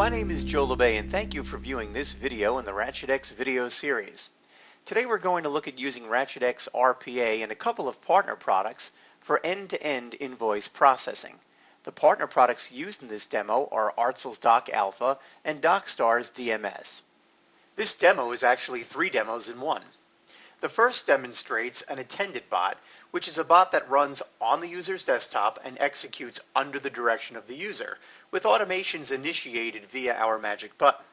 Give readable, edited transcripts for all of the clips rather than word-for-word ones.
My name is Joe LeBay and thank you for viewing this video in the Ratchet-X video series. Today we're going to look at using Ratchet-X RPA and a couple of partner products for end-to-end invoice processing. The partner products used in this demo are Artsyl's DocAlpha and DocStar's DMS. This demo is actually 3 demos in one. The first demonstrates an attended bot, which is a bot that runs on the user's desktop and executes under the direction of the user, with automations initiated via our magic button.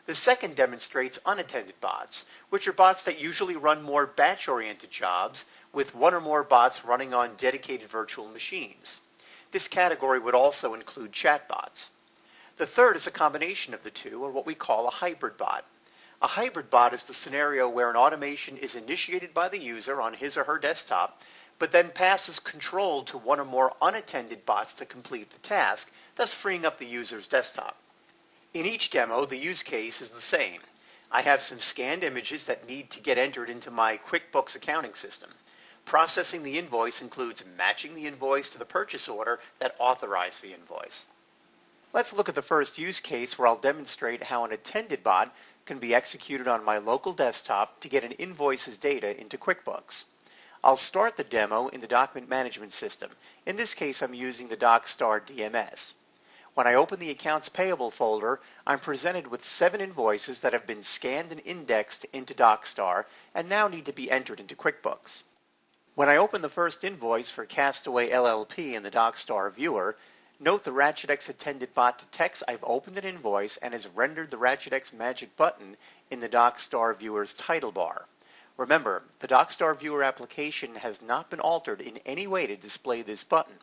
The second demonstrates unattended bots, which are bots that usually run more batch-oriented jobs, with one or more bots running on dedicated virtual machines. This category would also include chatbots. The third is a combination of the two, or what we call a hybrid bot. A hybrid bot is the scenario where an automation is initiated by the user on his or her desktop, but then passes control to one or more unattended bots to complete the task, thus freeing up the user's desktop. In each demo, the use case is the same. I have some scanned images that need to get entered into my QuickBooks accounting system. Processing the invoice includes matching the invoice to the purchase order that authorized the invoice. Let's look at the first use case where I'll demonstrate how an attended bot can be executed on my local desktop to get an invoice's data into QuickBooks. I'll start the demo in the document management system. In this case, I'm using the DocStar DMS. When I open the accounts payable folder, I'm presented with 7 invoices that have been scanned and indexed into DocStar and now need to be entered into QuickBooks. When I open the first invoice for Castaway LLP in the DocStar viewer, note the Ratchet-X attended bot detects I've opened an invoice and has rendered the Ratchet-X magic button in the DocStar viewer's title bar. Remember, the DocStar viewer application has not been altered in any way to display this button.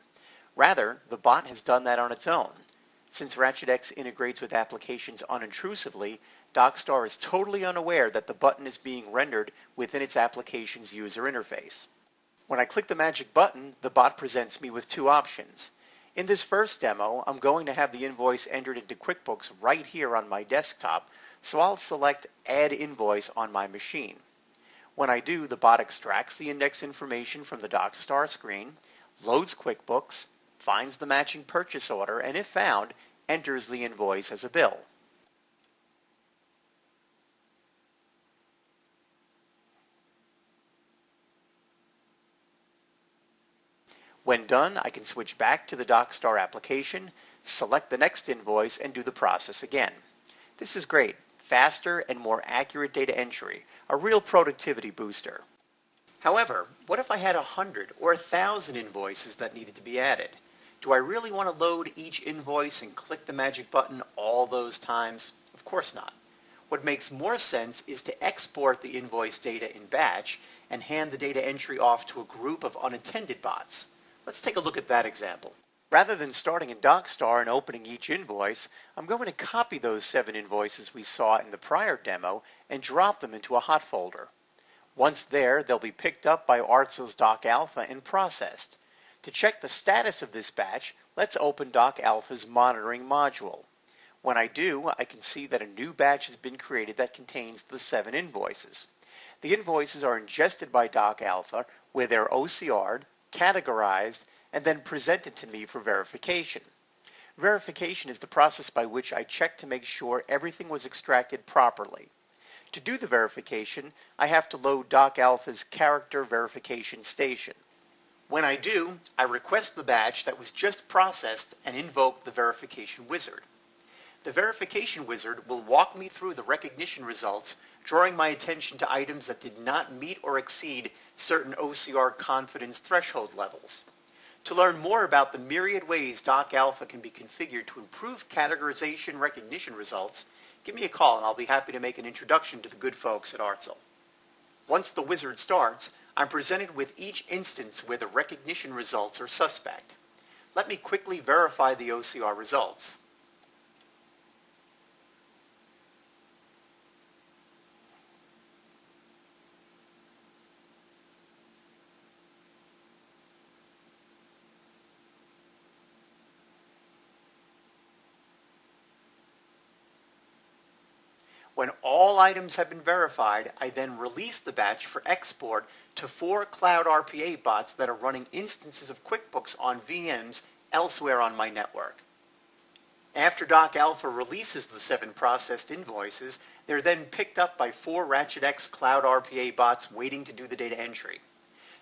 Rather, the bot has done that on its own. Since Ratchet-X integrates with applications unintrusively, DocStar is totally unaware that the button is being rendered within its application's user interface. When I click the magic button, the bot presents me with 2 options. In this first demo, I'm going to have the invoice entered into QuickBooks right here on my desktop, so I'll select Add Invoice on my machine. When I do, the bot extracts the index information from the DocStar screen, loads QuickBooks, finds the matching purchase order, and if found, enters the invoice as a bill. When done, I can switch back to the DocStar application, select the next invoice, and do the process again. This is great. Faster and more accurate data entry, a real productivity booster. However, what if I had 100 or 1,000 invoices that needed to be added? Do I really want to load each invoice and click the magic button all those times? Of course not. What makes more sense is to export the invoice data in batch and hand the data entry off to a group of unattended bots. Let's take a look at that example. Rather than starting in DocStar and opening each invoice, I'm going to copy those 7 invoices we saw in the prior demo and drop them into a hot folder. Once there, they'll be picked up by Artsyl's DocAlpha and processed. To check the status of this batch, let's open DocAlpha's monitoring module. When I do, I can see that a new batch has been created that contains the 7 invoices. The invoices are ingested by DocAlpha, where they're OCR'd, categorized, and then presented to me for verification. Verification is the process by which I check to make sure everything was extracted properly. To do the verification, I have to load DocAlpha's character verification station. When I do, I request the batch that was just processed and invoke the verification wizard. The verification wizard will walk me through the recognition results, drawing my attention to items that did not meet or exceed certain OCR confidence threshold levels. To learn more about the myriad ways DocAlpha can be configured to improve categorization recognition results, give me a call and I'll be happy to make an introduction to the good folks at Artsyl. Once the wizard starts, I'm presented with each instance where the recognition results are suspect. Let me quickly verify the OCR results. When all items have been verified, I then release the batch for export to 4 cloud RPA bots that are running instances of QuickBooks on VMs elsewhere on my network. After DocAlpha releases the 7 processed invoices, they're then picked up by 4 Ratchet-X Cloud RPA bots waiting to do the data entry.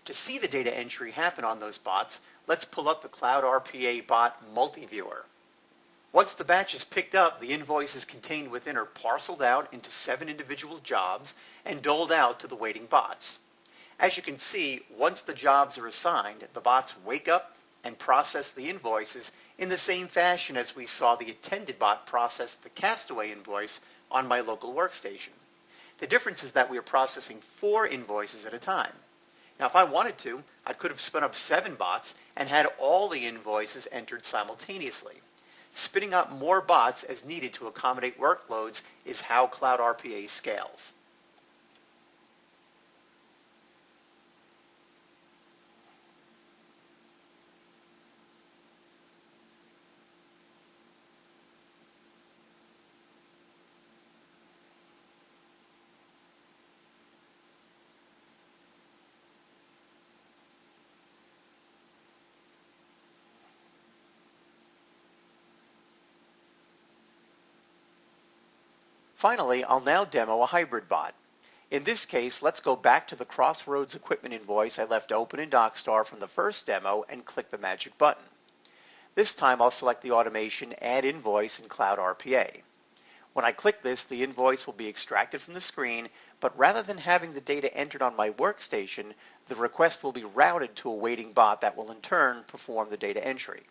To see the data entry happen on those bots, let's pull up the Cloud RPA bot multi-viewer. Once the batch is picked up, the invoices contained within are parceled out into 7 individual jobs and doled out to the waiting bots. As you can see, once the jobs are assigned, the bots wake up and process the invoices in the same fashion as we saw the attended bot process the castaway invoice on my local workstation. The difference is that we are processing 4 invoices at a time. Now, if I wanted to, I could have spun up 7 bots and had all the invoices entered simultaneously. Spinning up more bots as needed to accommodate workloads is how Cloud RPA scales. Finally, I'll now demo a hybrid bot. In this case, let's go back to the Crossroads equipment invoice I left open in DocStar from the first demo and click the magic button. This time I'll select the automation Add Invoice in Cloud RPA. When I click this, the invoice will be extracted from the screen, but rather than having the data entered on my workstation, the request will be routed to a waiting bot that will in turn perform the data entry.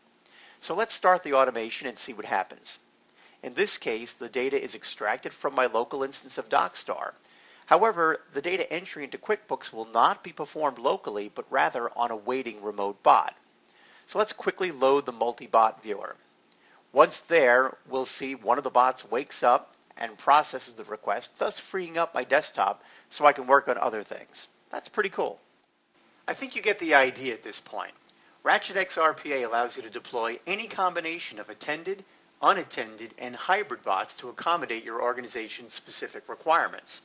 So let's start the automation and see what happens. In this case, the data is extracted from my local instance of DocStar. However, the data entry into QuickBooks will not be performed locally, but rather on a waiting remote bot. So let's quickly load the multi-bot viewer. Once there, we'll see one of the bots wakes up and processes the request, thus freeing up my desktop so I can work on other things. That's pretty cool. I think you get the idea at this point. Ratchet-X RPA allows you to deploy any combination of attended, unattended, and hybrid bots to accommodate your organization's specific requirements.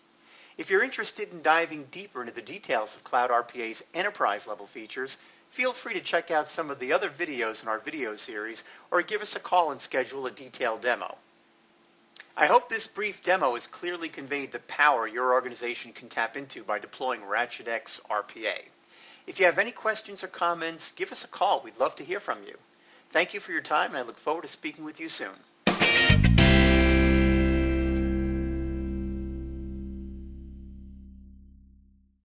If you're interested in diving deeper into the details of Cloud RPA's enterprise-level features, feel free to check out some of the other videos in our video series or give us a call and schedule a detailed demo. I hope this brief demo has clearly conveyed the power your organization can tap into by deploying Ratchet-X RPA. If you have any questions or comments, give us a call. We'd love to hear from you. Thank you for your time, and I look forward to speaking with you soon.